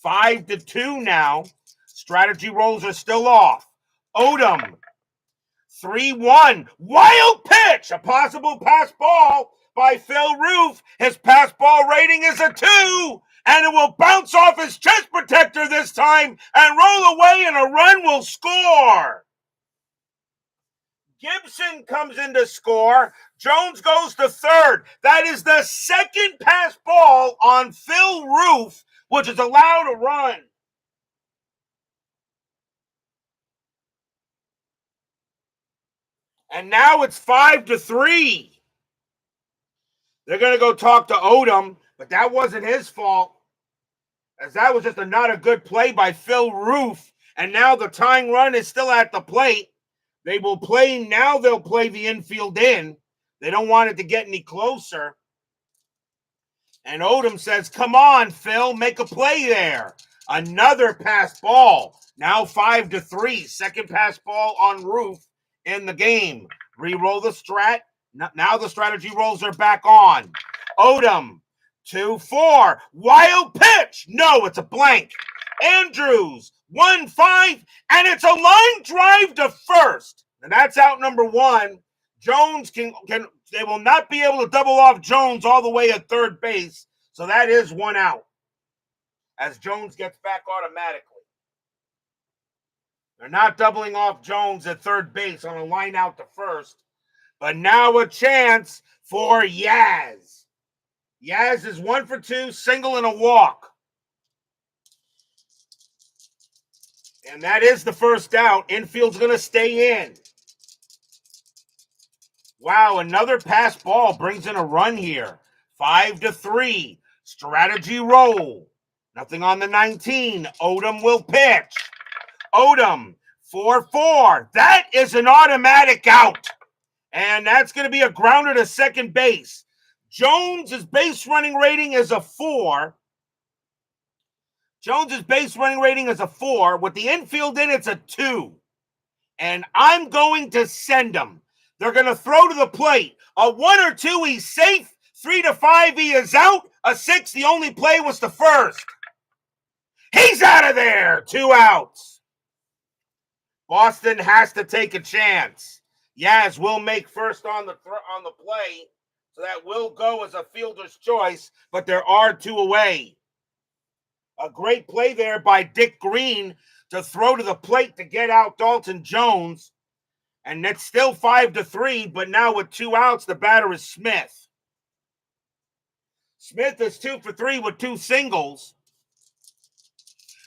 5-2 now. Strategy rolls are still off. Odom, 3-1. Wild pitch. A possible pass ball by Phil Roof. His pass ball rating is a 2. And it will bounce off his chest protector this time and roll away, and a run will score. Gibson comes in to score. Jones goes to third. That is the second pass ball on Phil Roof, which is allowed a run. And now it's 5-3. They're going to go talk to Odom, but that wasn't his fault, as that was just not a good play by Phil Roof. And now the tying run is still at the plate. They'll play the infield in. They don't want it to get any closer. And Odom says, come on, Phil, make a play there. Another pass ball. Now 5-3. Second pass ball on Roof in the game. Re-roll the strat. Now the strategy rolls are back on. Odom, 2-4. Wild pitch. No, it's a blank. Andrews, 1-5. And it's a line drive to first. And that's out number one. Jones they will not be able to double off Jones all the way at third base. So that is one out, as Jones gets back automatically. They're not doubling off Jones at third base on a line out to first. But now a chance for Yaz. Yaz is 1 for 2, single and a walk. And that is the first out. Infield's going to stay in. Wow, another pass ball brings in a run here. 5-3. Strategy roll. Nothing on the 19. Odom will pitch. Odom, 4-4. That is an automatic out. And that's going to be a grounder to second base. Jones's base running rating is a 4. Jones's base running rating is a 4. With the infield in, it's a 2. And I'm going to send him. They're going to throw to the plate. A 1 or 2, he's safe. 3-5, he is out. A 6, the only play was the first. He's out of there. 2 outs. Boston has to take a chance. Yaz will make first on the play, so that will go as a fielder's choice, but there are 2 away. A great play there by Dick Green to throw to the plate to get out Dalton Jones. And it's still 5-3, but now with 2 outs, the batter is Smith. Smith is 2 for 3 with 2 singles.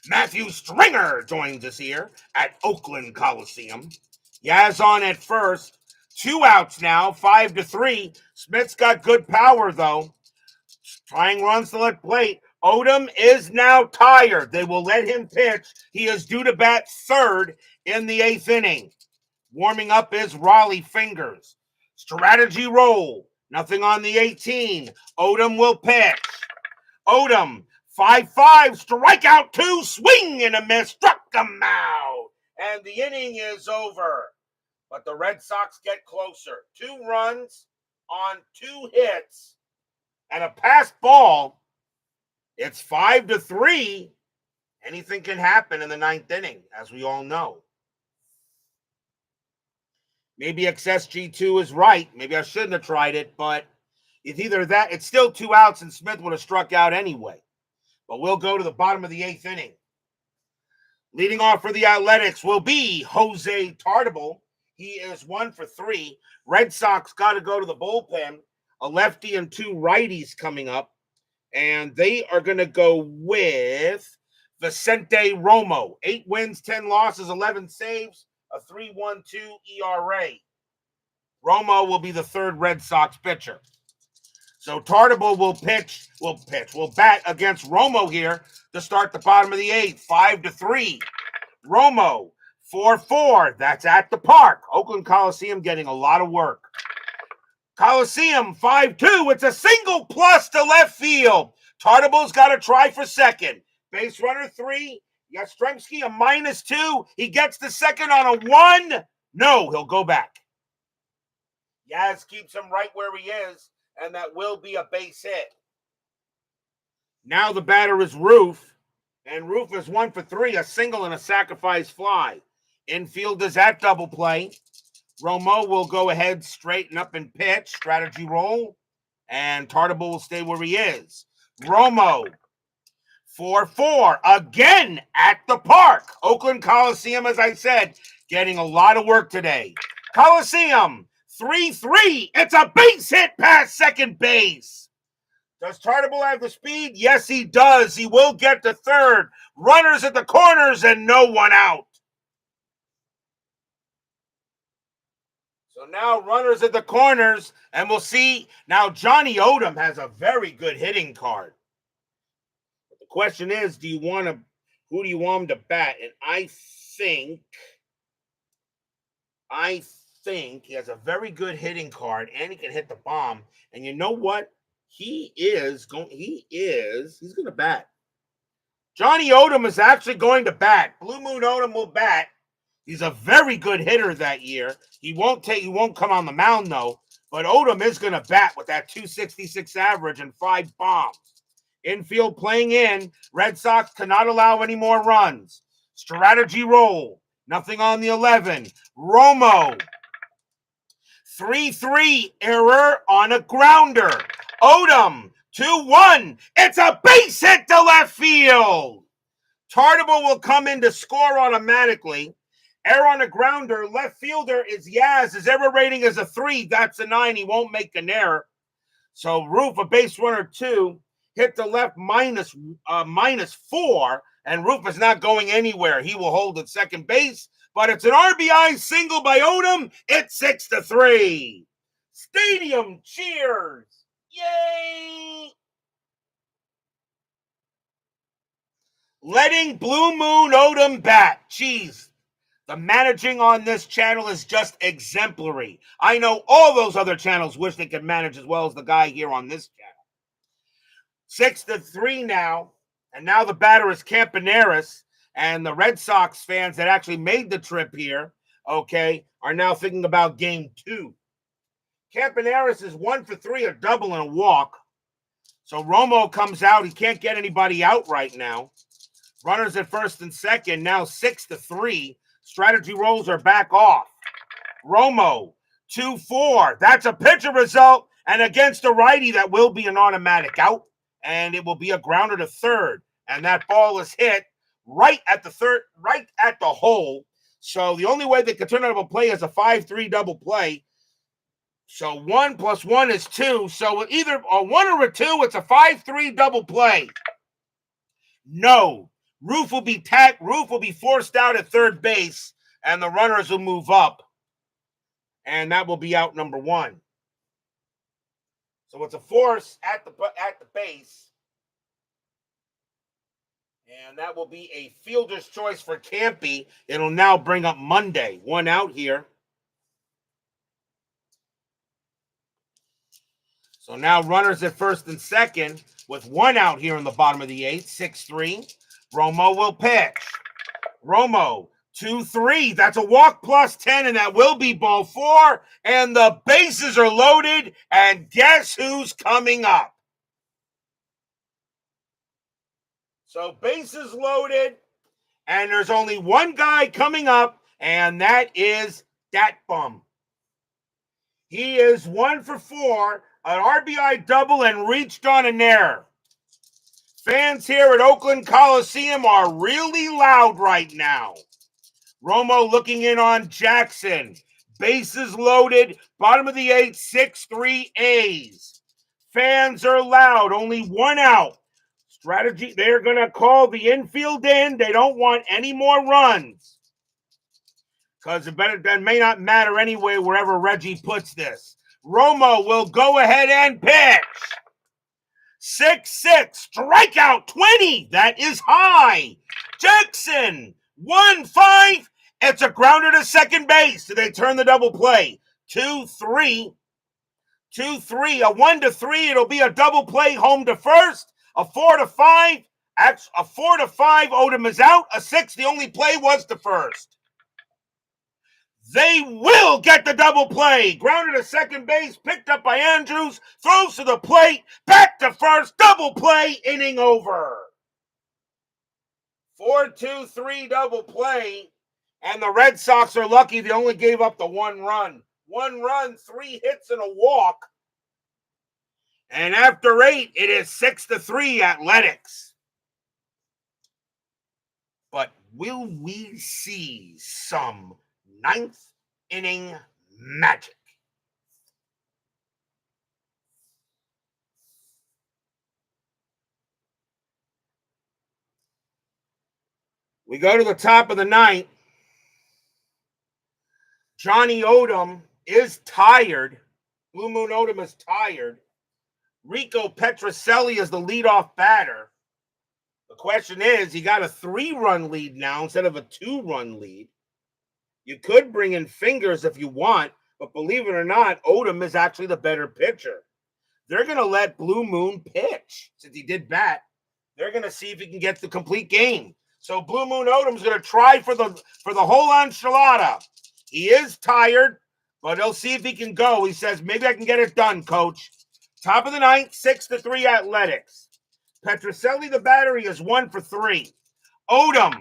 Matthew Stringer joins us here at Oakland Coliseum. Yaz on at first. 2 outs now, 5-3. Smith's got good power, though. Trying runs to the plate. Odom is now tired. They will let him pitch. He is due to bat third in the 8th inning. Warming up is Raleigh Fingers. Strategy roll. Nothing on the 18. Odom will pitch. Odom, 5-5. Strikeout 2. Swing and a miss. Struck him out. And the inning is over. But the Red Sox get closer. 2 runs on 2 hits and a passed ball. It's 5-3. Anything can happen in the 9th inning, as we all know. Maybe XSG2 is right. Maybe I shouldn't have tried it, but it's either that. It's still 2 outs, and Smith would have struck out anyway. But we'll go to the bottom of the 8th inning. Leading off for the Athletics will be Jose Tartabull. He is 1 for 3. Red Sox got to go to the bullpen. A lefty and 2 righties coming up. And they are going to go with Vicente Romo. 8 wins, 10 losses, 11 saves, a 3.12 ERA. Romo will be the 3rd Red Sox pitcher. So Tartabull will bat against Romo here to start the bottom of the 8th. 5-3. Romo, 4-4. That's at the park. Oakland Coliseum getting a lot of work. Coliseum, 5-2. It's a single plus to left field. Tartabull's got to try for second. Base runner 3. Yastrzemski, a -2. He gets the second on a 1. No, he'll go back. Yaz keeps him right where he is, and that will be a base hit. Now the batter is Roof, and Roof is 1 for 3, a single and a sacrifice fly. Infield is at double play. Romo will go ahead, straighten up and pitch, strategy roll, and Tartabull will stay where he is. Romo, 4-4, again at the park. Oakland Coliseum, as I said, getting a lot of work today. Coliseum, 3-3. It's a base hit past second base. Does Tartable have the speed? Yes, he does. He will get to third. Runners at the corners and no one out. So now runners at the corners, and we'll see. Now Johnny Odom has a very good hitting card. But the question is, who do you want him to bat? And I think he has a very good hitting card, and he can hit the bomb. And you know what? He's going to bat. Johnny Odom is actually going to bat. Blue Moon Odom will bat. He's a very good hitter that year. He won't come on the mound though, but Odom is going to bat with that 266 average and 5 bombs. Infield playing in. Red Sox cannot allow any more runs. Strategy roll. Nothing on the 11. Romo. 3-3 error on a grounder. Odom 2-1. It's a base hit to left field. Tartable will come in to score automatically. Error on a grounder. Left fielder is Yaz. His error rating is a 3. That's a 9. He won't make an error. So Roof, a base runner 2, hit the left minus 4, and Roof is not going anywhere. He will hold at second base, but it's an RBI single by Odom. It's 6-3. Stadium cheers. Yay! Letting Blue Moon Odom bat. Jeez. The managing on this channel is just exemplary. I know all those other channels wish they could manage as well as the guy here on this channel. 6-3 now. And now the batter is Campaneris. And the Red Sox fans that actually made the trip here, okay, are now thinking about game 2. Campaneris is 1 for 3, a double and a walk. So Romo comes out. He can't get anybody out right now. Runners at first and second, now 6-3. Strategy rolls are back off. Romo, 2-4. That's a pitcher result. And against a righty, that will be an automatic out. And it will be a grounder to third. And that ball is hit right at the hole. So the only way they could turn out of a play is a 5-3 double play. So 1 + 1 is 2. So with either a 1 or a 2, it's a 5-3 double play. No. Roof will be forced out at third base, and the runners will move up. And that will be out number 1. So it's a force at the base. And that will be a fielder's choice for Campy. It'll now bring up Monday. 1 out here. So now runners at first and second with 1 out here in the bottom of the 8th. 6-3. Romo will pitch. Romo, 2-3. That's a walk plus 10, and that will be ball 4. And the bases are loaded, and guess who's coming up? So bases loaded, and there's only one guy coming up, and that is Dat Bum. He is 1 for 4, an RBI double, and reached on an error. Fans here at Oakland Coliseum are really loud right now. Romo looking in on Jackson. Bases loaded. Bottom of the 8th, 6-3 A's. Fans are loud. Only 1 out. Strategy, they're going to call the infield in. They don't want any more runs. Because it may not matter anyway wherever Reggie puts this. Romo will go ahead and pitch. 6-6, strikeout 20. That is high. Jackson, 1-5. It's a grounder to second base. Do they turn the double play? 2-3. 2-3. A 1-3. It'll be a double play home to first. A 4-5. A 4-5. Odom is out. A 6. The only play was to first. They will get the double play. Grounded to second base, picked up by Andrews, throws to the plate, back to first, double play, inning over. 4-2-3 double play, and the Red Sox are lucky they only gave up the 1 run. 1 run, 3 hits, and a walk. And after 8, it is 6-3 Athletics. But will we see some 9th inning magic. We go to the top of the ninth. Johnny Odom is tired. Blue Moon Odom is tired. Rico Petrocelli is the leadoff batter. The question is, he got a 3-run lead now instead of a 2-run lead. You could bring in Fingers if you want, but believe it or not, Odom is actually the better pitcher. They're going to let Blue Moon pitch. Since he did bat, they're going to see if he can get the complete game. So Blue Moon Odom's going to try for the whole enchilada. He is tired, but he'll see if he can go. He says, maybe I can get it done, coach. Top of the ninth, 6-3 Athletics. Petrocelli, the battery, is 1 for 3. Odom,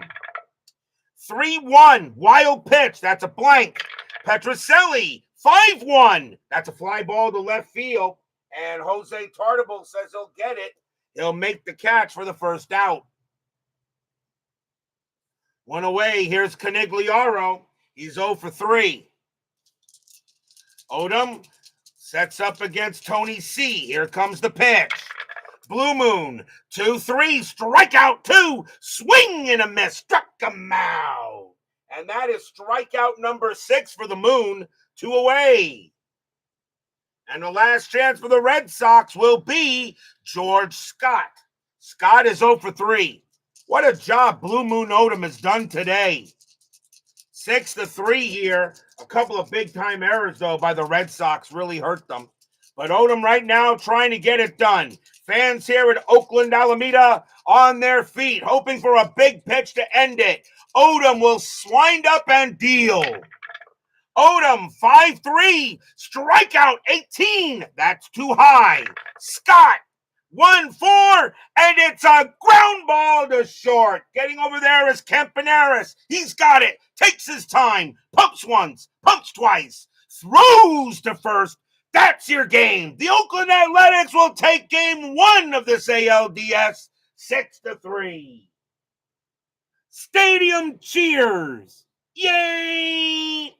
3-1, wild pitch. That's a blank. Petrocelli, 5-1. That's a fly ball to left field. And Jose Tartable says he'll get it. He'll make the catch for the first out. One away. Here's Canigliaro. He's 0 for 3. Odom sets up against Tony C. Here comes the pitch. Blue Moon, 2-3, strikeout 2, swing and a miss, struck him out. And that is strikeout number 6 for the Moon, 2 away. And the last chance for the Red Sox will be George Scott. Scott is 0 for 3. What a job Blue Moon Odom has done today. 6-3 here. A couple of big-time errors, though, by the Red Sox really hurt them. But Odom right now trying to get it done. Fans here at Oakland-Alameda on their feet, hoping for a big pitch to end it. Odom will wind up and deal. Odom, 5-3, strikeout 18. That's too high. Scott, 1-4, and it's a ground ball to short. Getting over there is Campaneris. He's got it. Takes his time. Pumps once, pumps twice. Throws to first. That's your game. The Oakland Athletics will take game 1 of this ALDS, 6-3. Stadium cheers. Yay!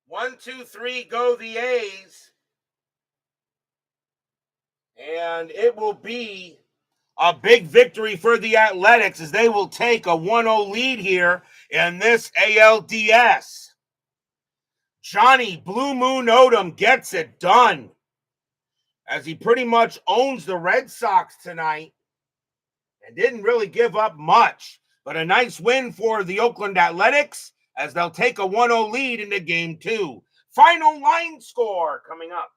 1, 2, 3, go the A's. And it will be a big victory for the Athletics as they will take a 1-0 lead here in this ALDS. Johnny Blue Moon Odom gets it done as he pretty much owns the Red Sox tonight and didn't really give up much. But a nice win for the Oakland Athletics as they'll take a 1-0 lead into Game 2. Final line score coming up.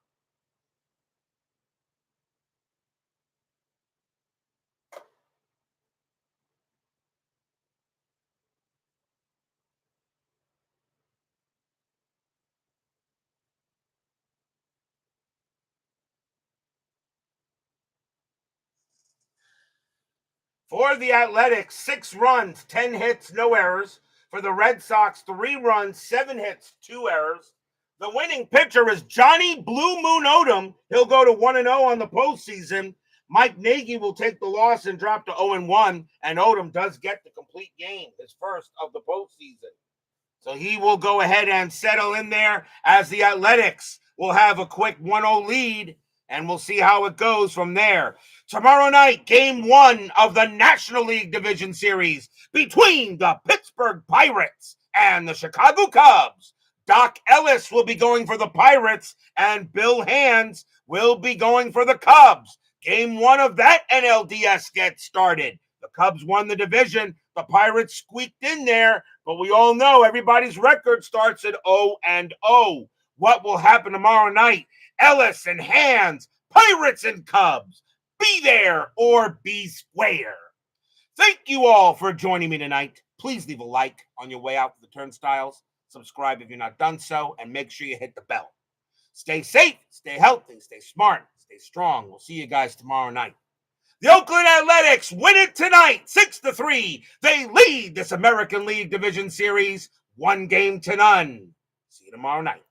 For the Athletics, 6 runs, 10 hits, no errors. For the Red Sox, 3 runs, 7 hits, 2 errors. The winning pitcher is Johnny Blue Moon Odom. He'll go to 1-0 on the postseason. Mike Nagy will take the loss and drop to 0-1, and Odom does get the complete game, his first of the postseason. So he will go ahead and settle in there as the Athletics will have a quick 1-0 lead, and we'll see how it goes from there. Tomorrow night, Game 1 of the National League Division Series between the Pittsburgh Pirates and the Chicago Cubs. Doc Ellis will be going for the Pirates, and Bill Hands will be going for the Cubs. Game 1 of that NLDS gets started. The Cubs won the division. The Pirates squeaked in there, but we all know everybody's record starts at 0-0. What will happen tomorrow night? Ellis and Hands, Pirates and Cubs. Be there or be square. Thank you all for joining me tonight. Please leave a like on your way out to the turnstiles. Subscribe if you're not done so, and make sure you hit the bell. Stay safe, stay healthy, stay smart, stay strong. We'll see you guys tomorrow night. The Oakland Athletics win it tonight, 6-3. They lead this American League Division Series 1-0. See you tomorrow night.